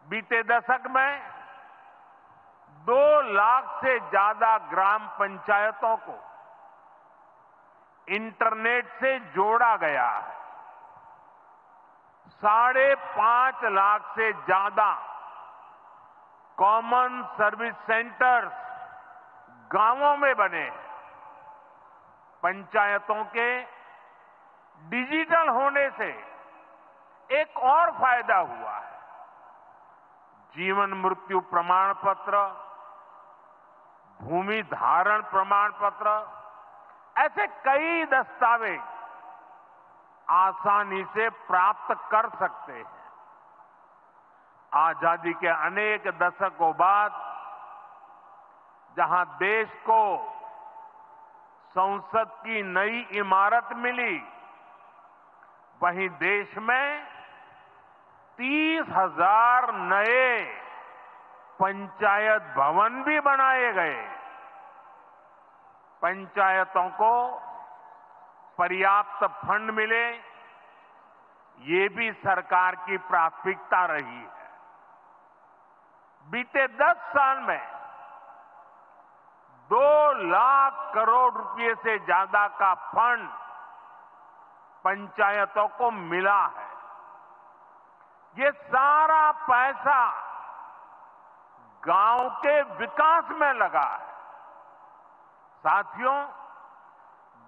बीते दशक में 2 लाख से ज्यादा ग्राम पंचायतों को इंटरनेट से जोड़ा गया है। 5.5 लाख से ज्यादा कॉमन सर्विस सेंटर्स गांवों में बने हैं। पंचायतों के डिजिटल होने से एक और फायदा हुआ है। जीवन मृत्यु प्रमाण पत्र, भूमि धारण प्रमाण पत्र, ऐसे कई दस्तावेज आसानी से प्राप्त कर सकते हैं। आजादी के अनेक दशकों बाद जहां देश को संसद की नई इमारत मिली, वहीं देश में 30,000 नए पंचायत भवन भी बनाए गए। पंचायतों को पर्याप्त फंड मिले, ये भी सरकार की प्राथमिकता रही है। बीते 10 साल में 2 लाख करोड़ रुपए से ज्यादा का फंड पंचायतों को मिला है। ये सारा पैसा गांव के विकास में लगा है। साथियों,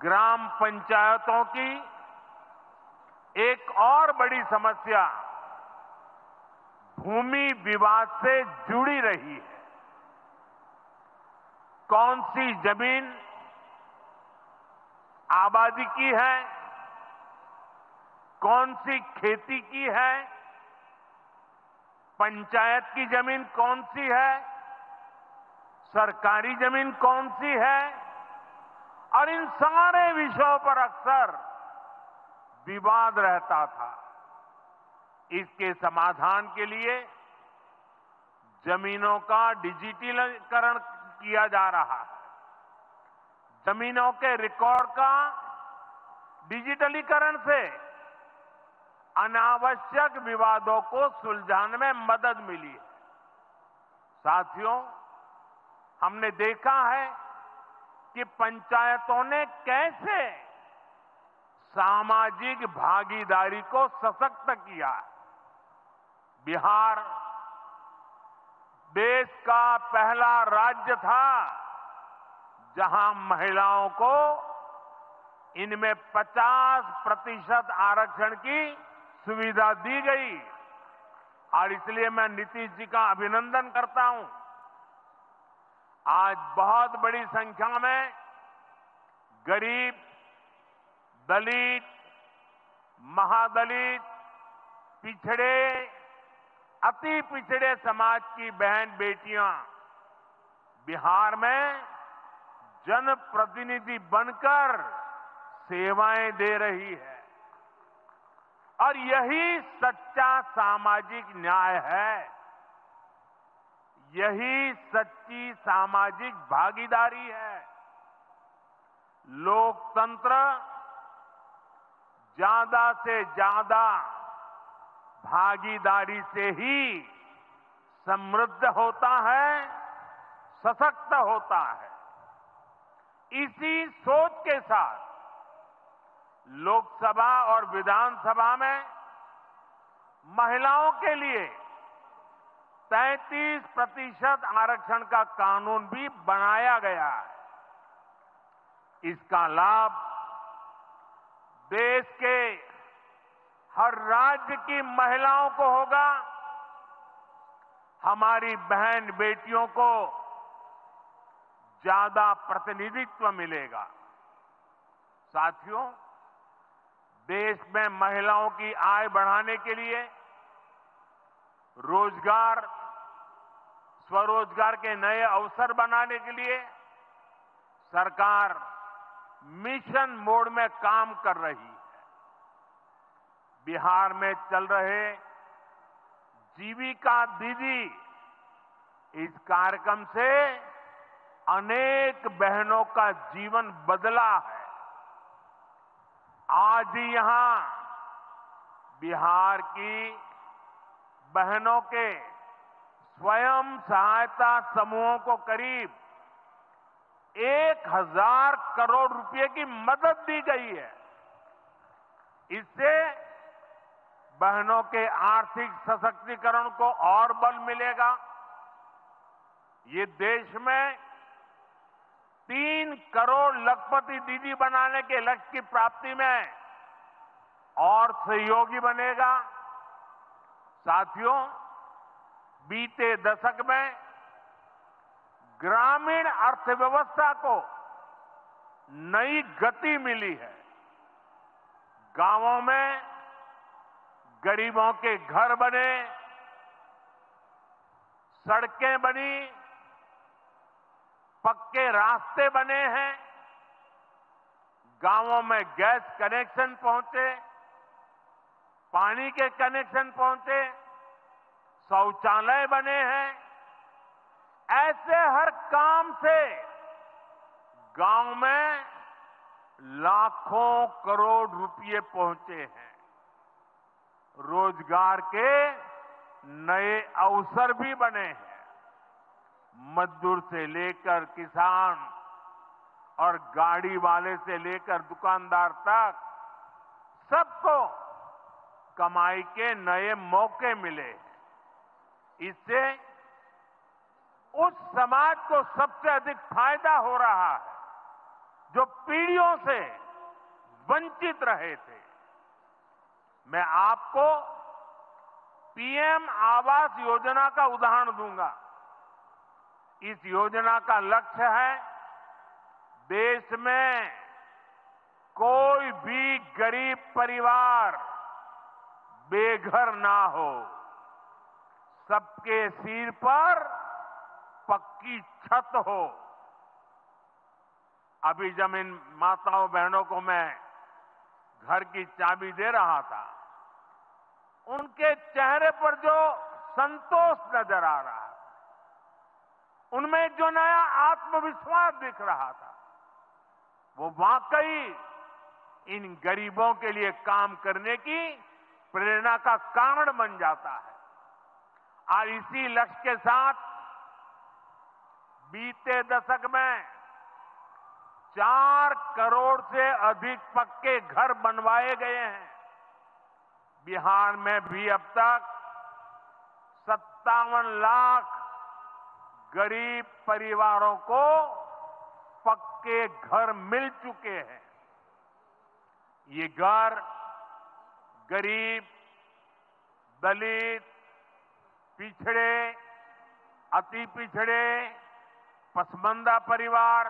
ग्राम पंचायतों की एक और बड़ी समस्या भूमि विवाद से जुड़ी रही है। कौन सी जमीन आबादी की है, कौन सी खेती की है, पंचायत की जमीन कौन सी है, सरकारी जमीन कौन सी है, और इन सारे विषयों पर अक्सर विवाद रहता था। इसके समाधान के लिए जमीनों का डिजिटलीकरण किया जा रहा है। जमीनों के रिकॉर्ड का डिजिटलीकरण से अनावश्यक विवादों को सुलझाने में मदद मिली है। साथियों, हमने देखा है कि पंचायतों ने कैसे सामाजिक भागीदारी को सशक्त किया। बिहार देश का पहला राज्य था जहां महिलाओं को इनमें 50% आरक्षण की सुविधा दी गई, और इसलिए मैं नीतीश जी का अभिनंदन करता हूं। आज बहुत बड़ी संख्या में गरीब, दलित, महादलित, पिछड़े, अति पिछड़े समाज की बहन बेटियां बिहार में जनप्रतिनिधि बनकर सेवाएं दे रही है, और यही सच्चा सामाजिक न्याय है। यही सच्ची सामाजिक भागीदारी है। लोकतंत्र ज्यादा से ज्यादा भागीदारी से ही समृद्ध होता है, सशक्त होता है। इसी सोच के साथ लोकसभा और विधानसभा में महिलाओं के लिए 33% आरक्षण का कानून भी बनाया गया है। इसका लाभ देश के हर राज्य की महिलाओं को होगा। हमारी बहन बेटियों को ज्यादा प्रतिनिधित्व मिलेगा। साथियों, देश में महिलाओं की आय बढ़ाने के लिए रोजगार, स्वरोजगार के नए अवसर बनाने के लिए सरकार मिशन मोड में काम कर रही है। बिहार में चल रहे जीविका दीदी इस कार्यक्रम से अनेक बहनों का जीवन बदला है। आज ही यहां बिहार की बहनों के स्वयं सहायता समूहों को करीब 1000 करोड़ रुपए की मदद दी गई है। इससे बहनों के आर्थिक सशक्तिकरण को और बल मिलेगा। ये देश में 3 करोड़ लखपति दीदी बनाने के लक्ष्य की प्राप्ति में और सहयोगी बनेगा। साथियों, बीते दशक में ग्रामीण अर्थव्यवस्था को नई गति मिली है। गांवों में गरीबों के घर बने, सड़कें बनी, पक्के रास्ते बने हैं, गांवों में गैस कनेक्शन पहुंचे, पानी के कनेक्शन पहुंचे, शौचालय बने हैं। ऐसे हर काम से गांव में लाखों करोड़ रुपए पहुंचे हैं। रोजगार के नए अवसर भी बने हैं। मजदूर से लेकर किसान और गाड़ी वाले से लेकर दुकानदार तक सबको कमाई के नए मौके मिले। इससे उस समाज को सबसे अधिक फायदा हो रहा है जो पीढ़ियों से वंचित रहे थे। मैं आपको पीएम आवास योजना का उदाहरण दूंगा। इस योजना का लक्ष्य है देश में कोई भी गरीब परिवार बेघर ना हो, सबके सिर पर पक्की छत हो। अभी जब इन माताओं बहनों को मैं घर की चाबी दे रहा था, उनके चेहरे पर जो संतोष नजर आ रहा था, उनमें जो नया आत्मविश्वास दिख रहा था, वो वाकई इन गरीबों के लिए काम करने की प्रेरणा का कारण बन जाता है। और इसी लक्ष्य के साथ बीते दशक में 4 करोड़ से अधिक पक्के घर बनवाए गए हैं। बिहार में भी अब तक 57 लाख गरीब परिवारों को पक्के घर मिल चुके हैं। ये घर गरीब, दलित, पिछड़े, अति पिछड़े, पसमानदा परिवार,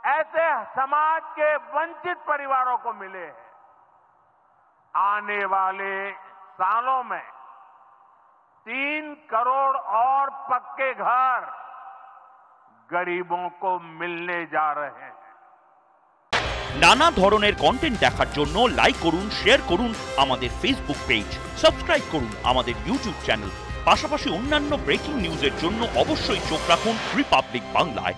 ऐसे समाज के वंचित परिवारों को मिले हैं। आने वाले सालों में 3 करोड़ और पक्के घर गरीबों को मिलने जा रहे हैं। নানা ধরনের কন্টেন্ট দেখার জন্য লাইক করুন, শেয়ার করুন আমাদের ফেসবুক পেজ, সাবস্ক্রাইব করুন আমাদের ইউটিউব চ্যানেল। পাশাপাশি অন্যান্য ব্রেকিং নিউজের জন্য অবশ্যই চোখ রাখুন রিপাবলিক বাংলায়।